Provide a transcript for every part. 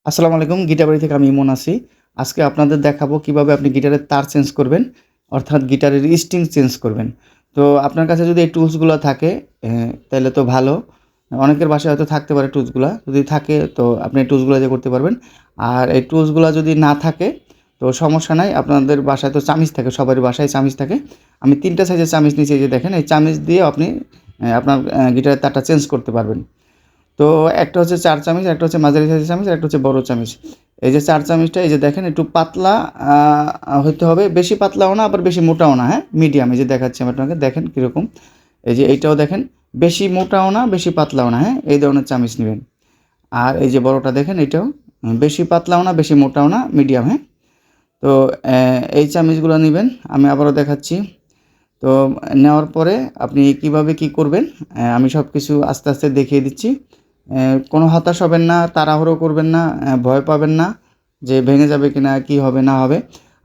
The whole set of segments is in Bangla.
আসসালামু আলাইকুম। গিটার বাড়ি থেকে আমি ইমন আছি। আজকে আপনাদের দেখাবো কিভাবে আপনি গিটারের তার চেঞ্জ করবেন, অর্থাৎ গিটারের স্ট্রিং চেঞ্জ করবেন। তো আপনার কাছে যদি এই টুলসগুলো থাকে তাইলে তো ভালো। অনেকের বাসায় হয়তো থাকতে পারে টুলসগুলা। যদি থাকে তো আপনি এই টুলসগুলা দিয়ে করতে পারবেন। আর এই টুলসগুলা যদি না থাকে তো সমস্যা নাই। আপনাদের বাসায় তো চামিচ থাকে, সবারই বাসায় চামিচ থাকে। আমি ৩ টা সাইজের চামিচ নিয়েছি, এই যে দেখেন। এই চামিচ দিয়ে আপনি আপনার গিটারের তারটা চেঞ্জ করতে পারবেন। তো একটা হচ্ছে ৪ চামচ, একটা হচ্ছে মাঝারি সাইজের চামচ, আর একটা হচ্ছে বড় চামচ। এই যে ৪ চামচটা এই যে দেখেন একটু পাতলা হইতে হবে। বেশি পাতলাও না আবার বেশি মোটাও না, হ্যাঁ? মিডিয়াম। এই যে দেখাচ্ছি আমি আপনাকে, দেখেন কীরকম। এই যে এইটাও দেখেন, বেশি মোটাও না বেশি পাতলাও না, হ্যাঁ? এই ধরনের চামচ নিবেন। আর এই যে বড়টা দেখেন, এটাও বেশি পাতলাও না বেশি মোটাও না, মিডিয়াম, হ্যাঁ? তো এই চামচগুলো নিবেন। আমি আবারও দেখাচ্ছি। তো নেওয়ার পরে আপনি কিভাবে কি করবেন আমি সব কিছু আস্তে আস্তে দেখিয়ে দিচ্ছি। কোনো হতাশ হবেন না, তাড়াহুড়ো করবেন না, ভয় পাবেন না যে ভেঙে যাবে কিনা, কি হবে না হবে।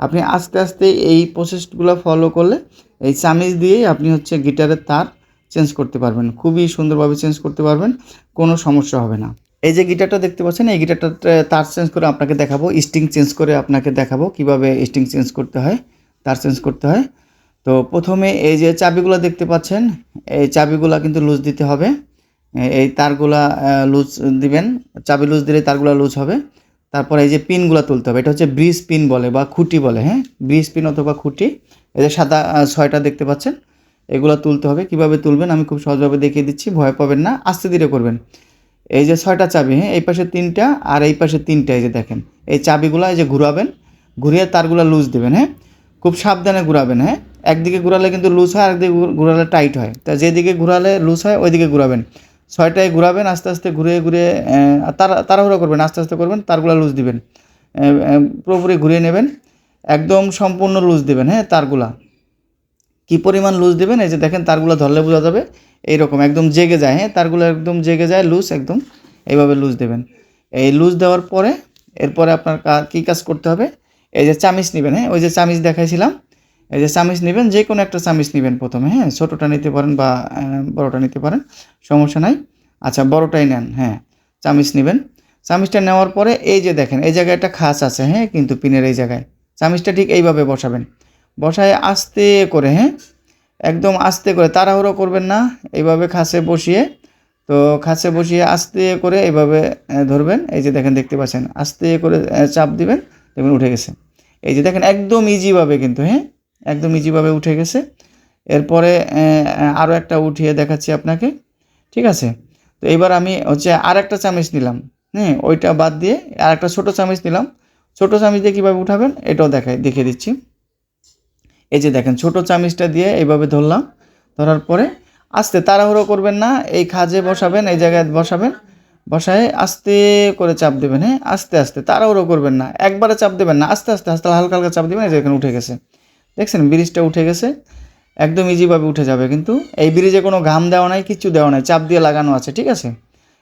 আপনি আস্তে আস্তে এই প্রসেসগুলো ফলো করলে এই চামিচ দিয়েই আপনি হচ্ছে গিটারের তার চেঞ্জ করতে পারবেন। খুবই সুন্দরভাবে চেঞ্জ করতে পারবেন, কোনো সমস্যা হবে না। এই যে গিটারটা দেখতে পাচ্ছেন, এই গিটারটাতে তার চেঞ্জ করে আপনাকে দেখাবো, স্ট্রিং চেঞ্জ করে আপনাকে দেখাবো কিভাবে স্ট্রিং চেঞ্জ করতে হয়, তার চেঞ্জ করতে হয়। তো প্রথমে এই যে চাবিগুলো দেখতে পাচ্ছেন, এই চাবিগুলা কিন্তু লুজ দিতে হবে। এই তারগুলা লুজ দিবেন। চাবি লুজ দিলে তারগুলা লুজ হবে। তারপরে এই যে পিনগুলা তুলতে হবে। এটা হচ্ছে ব্রিজ পিন বলে বা খুঁটি বলে, হ্যাঁ? ব্রিজ পিন অথবা খুঁটি। এই যে সাদা ৬টা দেখতে পাচ্ছেন, এগুলা তুলতে হবে। কিভাবে তুলবেন আমি খুব সহজভাবে দেখিয়ে দিচ্ছি, ভয় পাবেন না, আস্তে ধীরে করবেন। এই যে ৬টা চাবি, হ্যাঁ? এই পাশে ৩টা আর এই পাশে ৩টা, এই যে দেখেন। এই চাবিগুলা এই যে ঘুরাবেন, ঘুরিয়ে তারগুলা লুজ দিবেন, হ্যাঁ? খুব সাবধানে ঘুরাবেন, হ্যাঁ? একদিকে ঘুরালে কিন্তু লুজ হয়, আরেকদিকে ঘুরালে টাইট হয়। তা যেদিকে ঘুরালে লুজ হয় ওইদিকে ঘুরাবেন। ৬টায় ঘুরাবেন, আস্তে আস্তে ঘুরিয়ে ঘুরিয়ে তাড়াহুড়ো করবেন, আস্তে আস্তে করবেন, তারগুলা লুজ দিবেন। পুরোপুরি ঘুরিয়ে নেবেন। একদম সম্পূর্ণ লুজ দিবেন, হ্যাঁ? তারগুলা কী পরিমাণ লুজ দিবেন, এই যে দেখেন তারগুলো ধরলে বোঝা যাবে। এইরকম একদম জেগে যায়, হ্যাঁ? তারগুলো একদম জেগে যায়, লুজ একদম। এইভাবে লুজ দেবেন। এই লুজ দেওয়ার পরে এরপরে আপনার কী কাজ করতে হবে, এই যে চামিচ নিবেন, হ্যাঁ? ওই যে চামিচ দেখাইছিলাম, এই যে চামিচ নিবেন, যে কোনো একটা চামিচ নিবেন প্রথমে, হ্যাঁ? ছোটোটা নিতে পারেন বা বড়োটা নিতে পারেন, সমস্যা নাই। আচ্ছা, বড়োটাই নেন, হ্যাঁ। চামিচ নিবেন। চামিচটা নেওয়ার পরে এই যে দেখেন এই জায়গায় একটা খাঁচ আছে, হ্যাঁ? কিন্তু পিনের এই জায়গায় চামিচটা ঠিক এইভাবে বসাবেন। বসায় আস্তে করে, হ্যাঁ? একদম আস্তে করে, তাড়াহুড়ো করবেন না। এইভাবে খাঁচে বসিয়ে, তো খাঁচে বসিয়ে আস্তে করে এইভাবে ধরবেন। এই যে দেখেন, দেখতে পাচ্ছেন, আস্তে করে চাপ দিবেন, দেখবেন উঠে গেছে। এই যে দেখেন একদম ইজিভাবে কিন্তু, হ্যাঁ? একদম ইজিভাবে উঠে গেছে। এরপরে আরও একটা উঠিয়ে দেখাচ্ছি আপনাকে, ঠিক আছে? তো এইবার আমি হচ্ছে আরেকটা চামিচ নিলাম, হ্যাঁ? ওইটা বাদ দিয়ে আরেকটা ছোটো চামিচ নিলাম। ছোটো চামিচ দিয়ে কীভাবে উঠাবেন এটাও দেখিয়ে দিচ্ছি। এই যে দেখেন ছোটো চামিচটা দিয়ে এইভাবে ধরলাম। ধরার পরে আস্তে, তাড়াহুড়ো করবেন না, এই খাঁজে বসাবেন, এই জায়গায় বসাবেন। বসায়ে আস্তে করে চাপ দেবেন, হ্যাঁ? আস্তে আস্তে, তাড়াহুড়ো করবেন না, একবারে চাপ দেবেন না, আস্তে আস্তে আস্তে হালকা হালকা চাপ দিবেন। এই যে এখানে উঠে গেছে, দেখছেন ব্রিজটা উঠে গেছে। একদম ইজিভাবে উঠে যাবে কিন্তু। এই ব্রিজে কোনো ঘাম দেওয়া নাই, কিচ্ছু দেওয়া নাই, চাপ দিয়ে লাগানো আছে, ঠিক আছে?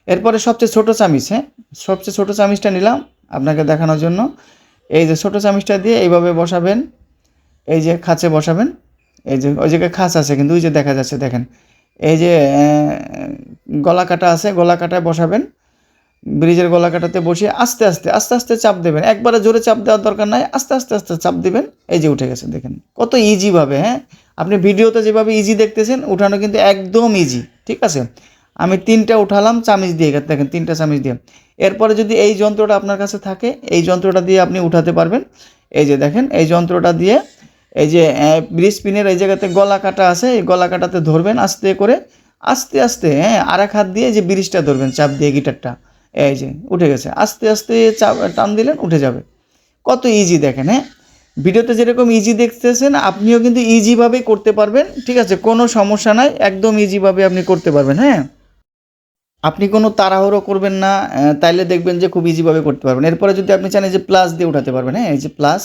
এরপরে সবচেয়ে ছোটো চামিচ, হ্যাঁ? সবচেয়ে ছোটো চামিচটা নিলাম আপনাকে দেখানোর জন্য। এই যে ছোটো চামিচটা দিয়ে এইভাবে বসাবেন, এই যে খাঁচে বসাবেন। এই যে ওই জায়গায় খাঁচ আছে কিন্তু, ওই যে দেখা যাচ্ছে দেখেন। এই যে গলা কাটা আছে, গলা কাটায় বসাবেন। ব্রিজের গলা কাটাতে বসিয়ে আস্তে আস্তে, আস্তে আস্তে চাপ দেবেন। একবারে জোরে চাপ দেওয়ার দরকার নাই, আস্তে আস্তে আস্তে চাপ দিবেন। এই যে উঠে গেছে, দেখেন কত ইজিভাবে, হ্যাঁ? আপনি ভিডিওতে যেভাবে ইজি দেখতেছেন, উঠানো কিন্তু একদম ইজি, ঠিক আছে? আমি ৩টা উঠালাম চামিচ দিয়ে, দেখেন ৩টা চামিচ দিয়ে। এরপরে যদি এই যন্ত্রটা আপনার কাছে থাকে, এই যন্ত্রটা দিয়ে আপনি উঠাতে পারবেন। এই যে দেখেন এই যন্ত্রটা দিয়ে, এই যে ব্রিজ পিনের এই জায়গাতে গলা কাটা আছে, এই গলা কাটাতে ধরবেন আস্তে করে, আস্তে আস্তে, হ্যাঁ? আরেক হাত দিয়ে যে ব্রিজটা ধরবেন চাপ দিয়ে গিটারটা, এই যে উঠে গেছে। আস্তে আস্তে চাপ টান দিলেন, উঠে যাবে। কত ইজি দেখেন, হ্যাঁ? ভিডিওতে যেরকম ইজি দেখতেছেন আপনিও কিন্তু ইজিভাবেই করতে পারবেন, ঠিক আছে? কোনো সমস্যা নাই, একদম ইজিভাবে আপনি করতে পারবেন, হ্যাঁ? আপনি কোনো তাড়াহুড়ো করবেন না, তাইলে দেখবেন যে খুব ইজিভাবে করতে পারবেন। এরপরে যদি আপনি চান এই যে প্লাস দিয়ে উঠাতে পারবেন, হ্যাঁ? এই যে প্লাস,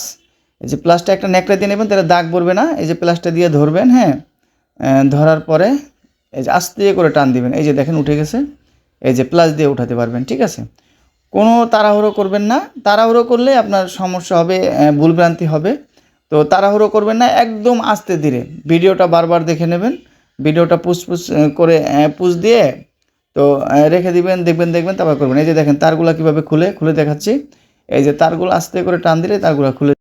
এই যে প্লাসটা একটা ন্যাকড়া দিয়ে নেবেন, তাহলে দাগ পড়বে না। এই যে প্লাসটা দিয়ে ধরবেন, হ্যাঁ? ধরার পরে এই যে আস্তে করে টান দিবেন। এই যে দেখেন উঠে গেছে। এই যে প্লাস দিয়ে উঠাতে পারবেন, ঠিক আছে? কোনো তাড়াহুড়ো করবেন না। তাড়াহুড়ো করলে আপনার সমস্যা হবে, ভুলভ্রান্তি হবে। তো তাড়াহুড়ো করবেন না, একদম আস্তে ধীরে। ভিডিওটা বারবার দেখে নেবেন। ভিডিওটা পুশ পুশ করে পুশ দিয়ে তো রেখে দিবেন, দেখবেন তারপর করবেন। এই যে দেখেন তারগুলা কীভাবে খুলে দেখাচ্ছি। এই যে তারগুলো আস্তে করে টান দিলে তারগুলা খুলে